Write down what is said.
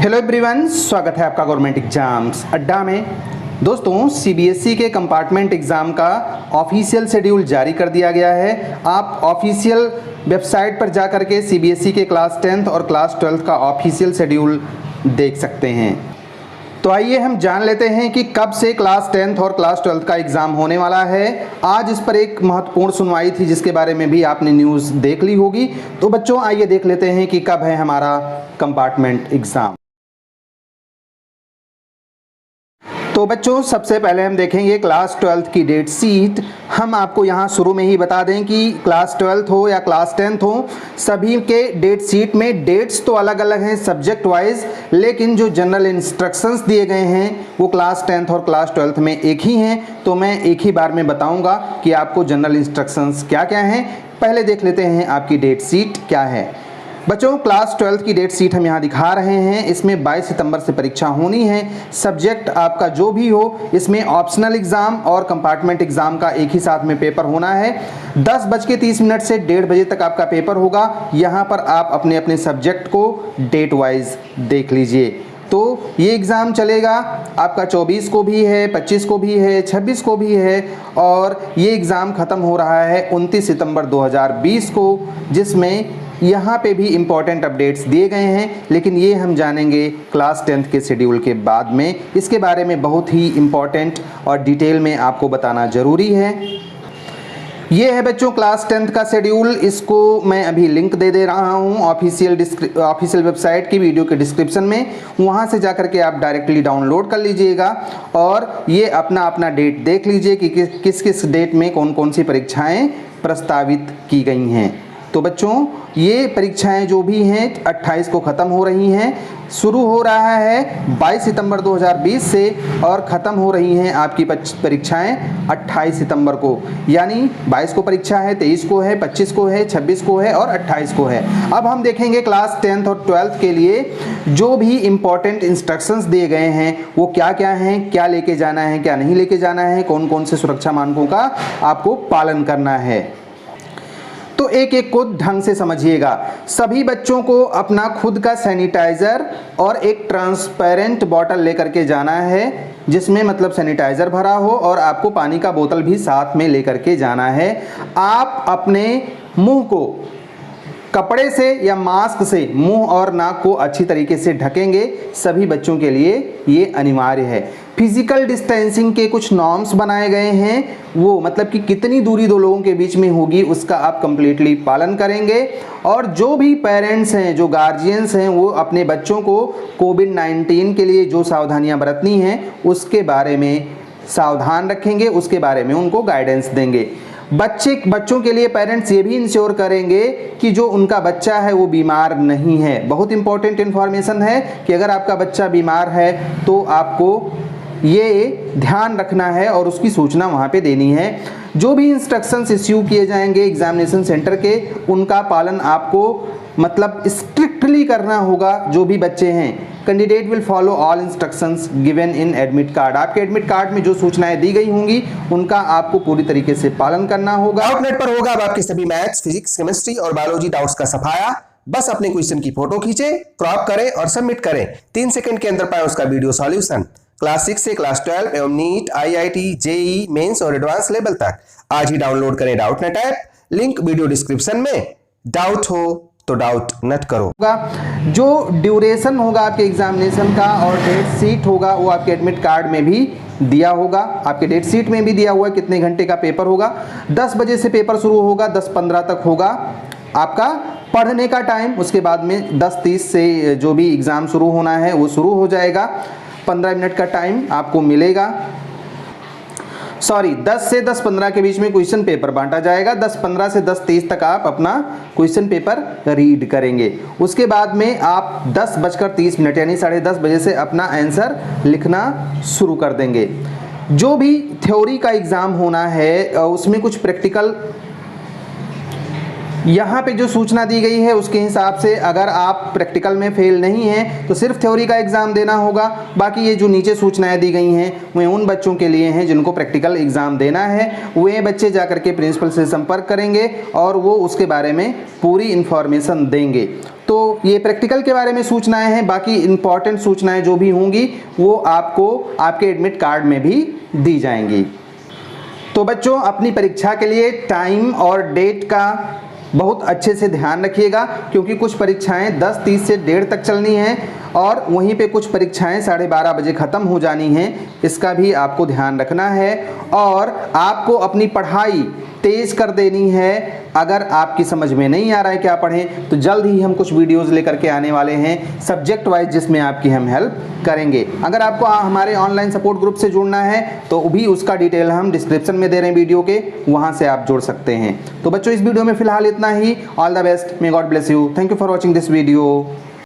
Hello everyone, स्वागत है आपका गवर्नमेंट एग्जाम्स अड्डा में। दोस्तों, सीबीएसई के कंपार्टमेंट एग्ज़ाम का ऑफिशियल शेड्यूल जारी कर दिया गया है। आप ऑफिशियल वेबसाइट पर जा कर के सीबीएसई के क्लास 10th और क्लास 12th का ऑफिशियल शेड्यूल देख सकते हैं। तो आइए हम जान लेते हैं कि कब से क्लास 10th और क्लास 12th का एग्ज़ाम होने वाला है। आज इस पर एक महत्वपूर्ण सुनवाई थी जिसके बारे में भी आपने न्यूज़ देख ली होगी। तो बच्चों, आइए देख लेते हैं कि कब है हमारा कंपार्टमेंट एग्ज़ाम। तो बच्चों, सबसे पहले हम देखेंगे क्लास 12th की डेट शीट। हम आपको यहाँ शुरू में ही बता दें कि क्लास 12th हो या क्लास 10th हो, सभी के डेट शीट में डेट्स तो अलग अलग हैं सब्जेक्ट वाइज, लेकिन जो जनरल इंस्ट्रक्शंस दिए गए हैं वो क्लास 10th और क्लास 12th में एक ही हैं। तो मैं एक ही बार में बताऊँगा कि आपको जनरल इंस्ट्रक्शंस क्या क्या हैं। पहले देख लेते हैं आपकी डेट शीट क्या है। बच्चों, क्लास 12th की डेट शीट हम यहाँ दिखा रहे हैं। इसमें 22 सितंबर से परीक्षा होनी है। सब्जेक्ट आपका जो भी हो, इसमें ऑप्शनल एग्ज़ाम और कंपार्टमेंट एग्ज़ाम का एक ही साथ में पेपर होना है। 10:30 से 1:30 बजे तक आपका पेपर होगा। यहाँ पर आप अपने अपने सब्जेक्ट को डेट वाइज देख लीजिए। तो ये एग्ज़ाम चलेगा आपका 24 को भी है, 25 को भी है, 26 को भी है, और ये एग्ज़ाम ख़त्म हो रहा है 29 सितंबर 2020 को, जिसमें यहाँ पे भी इम्पॉर्टेंट अपडेट्स दिए गए हैं। लेकिन ये हम जानेंगे क्लास 10th के शेड्यूल के बाद में। इसके बारे में बहुत ही इम्पॉर्टेंट और डिटेल में आपको बताना ज़रूरी है। ये है बच्चों क्लास 10th का शेड्यूल। इसको मैं अभी लिंक दे रहा हूँ ऑफिशियल वेबसाइट की वीडियो के डिस्क्रिप्शन में। वहाँ से जा कर के आप डायरेक्टली डाउनलोड कर लीजिएगा और ये अपना डेट देख लीजिए कि किस किस डेट में कौन कौन सी परीक्षाएँ प्रस्तावित की गई हैं। तो बच्चों, ये परीक्षाएं जो भी हैं 28 को ख़त्म हो रही हैं। शुरू हो रहा है 22 सितंबर 2020 से और ख़त्म हो रही हैं आपकी परीक्षाएं 28 सितंबर को। यानी 22 को परीक्षा है, 23 को है, 25 को है, 26 को है और 28 को है। अब हम देखेंगे क्लास 10th और 12th के लिए जो भी इम्पोर्टेंट इंस्ट्रक्शंस दिए गए हैं वो क्या क्या हैं, क्या लेके जाना है, क्या नहीं लेके जाना है, कौन कौन से सुरक्षा मानकों का आपको पालन करना है। तो एक एक को ढंग से समझिएगा। सभी बच्चों को अपना खुद का सैनिटाइज़र और एक ट्रांसपेरेंट बॉटल लेकर के जाना है, जिसमें मतलब सैनिटाइज़र भरा हो, और आपको पानी का बोतल भी साथ में लेकर के जाना है। आप अपने मुंह को कपड़े से या मास्क से मुंह और नाक को अच्छी तरीके से ढकेंगे। सभी बच्चों के लिए ये अनिवार्य है। फिजिकल डिस्टेंसिंग के कुछ नॉर्म्स बनाए गए हैं, वो मतलब कि कितनी दूरी दो लोगों के बीच में होगी उसका आप कंप्लीटली पालन करेंगे। और जो भी पेरेंट्स हैं, जो गार्जियंस हैं, वो अपने बच्चों को कोविड-19 के लिए जो सावधानियां बरतनी हैं उसके बारे में सावधान रखेंगे, उसके बारे में उनको गाइडेंस देंगे। बच्चों के लिए पेरेंट्स ये भी इंश्योर करेंगे कि जो उनका बच्चा है वो बीमार नहीं है। बहुत इंपॉर्टेंट इन्फॉर्मेशन है कि अगर आपका बच्चा बीमार है तो आपको ये ध्यान रखना है और उसकी सूचना वहाँ पे देनी है। जो भी इंस्ट्रक्शंस इश्यू किए जाएंगे एग्जामिनेशन सेंटर के, उनका पालन आपको मतलब स्ट्रिक्टली करना होगा। जो भी बच्चे हैं, candidate will follow all instructions given in admit card. आपके एडमिट कार्ड में जो सूचनाएं दी गई होंगी उनका आपको पूरी तरीके से पालन करना होगा। डाउटनेट पर होगा अब आपके सभी मैथ्स, फिजिक्स, केमिस्ट्री और बायोलॉजी डाउट्स का सफाया। बस अपने क्वेश्चन की फोटो खींचे, क्रॉप करें और सबमिट करें। 3 सेकंड के अंदर पाए उसका वीडियो सॉल्यूशन। क्लास 6 से क्लास 12 एवं नीट, आईआईटी, जेई मेंस और एडवांस लेवल तक आज ही डाउनलोड करें Doubtnut app. Link video description में। डाउट हो तो डाउट नट करो। जो ड्यूरेशन होगा आपके एग्जामिनेशन का और डेट शीट होगा वो आपके एडमिट कार्ड में भी दिया होगा। आपके डेट शीट में भी दिया हुआ है कितने घंटे का पेपर होगा। 10 बजे से पेपर शुरू होगा, 10:15 तक होगा आपका पढ़ने का टाइम। उसके बाद में 10:30 से जो भी एग्ज़ाम शुरू होना है वो शुरू हो जाएगा। 15 मिनट का टाइम आपको मिलेगा। 10 से 10:15 के बीच में क्वेश्चन पेपर बांटा जाएगा। 10:15 से 10:30 तक आप अपना क्वेश्चन पेपर रीड करेंगे। उसके बाद में आप 10:30 यानी 10:30 बजे से अपना आंसर लिखना शुरू कर देंगे। जो भी थ्योरी का एग्ज़ाम होना है उसमें कुछ प्रैक्टिकल यहाँ पे जो सूचना दी गई है उसके हिसाब से अगर आप प्रैक्टिकल में फेल नहीं हैं तो सिर्फ थ्योरी का एग्ज़ाम देना होगा। बाकी ये जो नीचे सूचनाएं दी गई हैं वे उन बच्चों के लिए हैं जिनको प्रैक्टिकल एग्ज़ाम देना है। वे बच्चे जाकर के प्रिंसिपल से संपर्क करेंगे और वो उसके बारे में पूरी इन्फॉर्मेशन देंगे। तो ये प्रैक्टिकल के बारे में सूचनाएं हैं, बाकी इंपॉर्टेंट सूचनाएं जो भी होंगी वो आपको आपके एडमिट कार्ड में भी दी जाएंगी। तो बच्चों अपनी परीक्षा के लिए टाइम और डेट का बहुत अच्छे से ध्यान रखिएगा, क्योंकि कुछ परीक्षाएं 10:30 से 1:30 तक चलनी हैं और वहीं पे कुछ परीक्षाएं 12:30 बजे ख़त्म हो जानी हैं। इसका भी आपको ध्यान रखना है और आपको अपनी पढ़ाई तेज़ कर देनी है। अगर आपकी समझ में नहीं आ रहा है क्या पढ़ें, तो जल्द ही हम कुछ वीडियोज़ लेकर के आने वाले हैं सब्जेक्ट वाइज, जिसमें आपकी हम हेल्प करेंगे। अगर आपको हमारे ऑनलाइन सपोर्ट ग्रुप से जुड़ना है तो भी उसका डिटेल हम डिस्क्रिप्शन में दे रहे हैं वीडियो के, वहाँ से आप जुड़ सकते हैं। तो बच्चों इस वीडियो में फ़िलहाल इतना ही। All the best, may God bless you. Thank you for watching this video.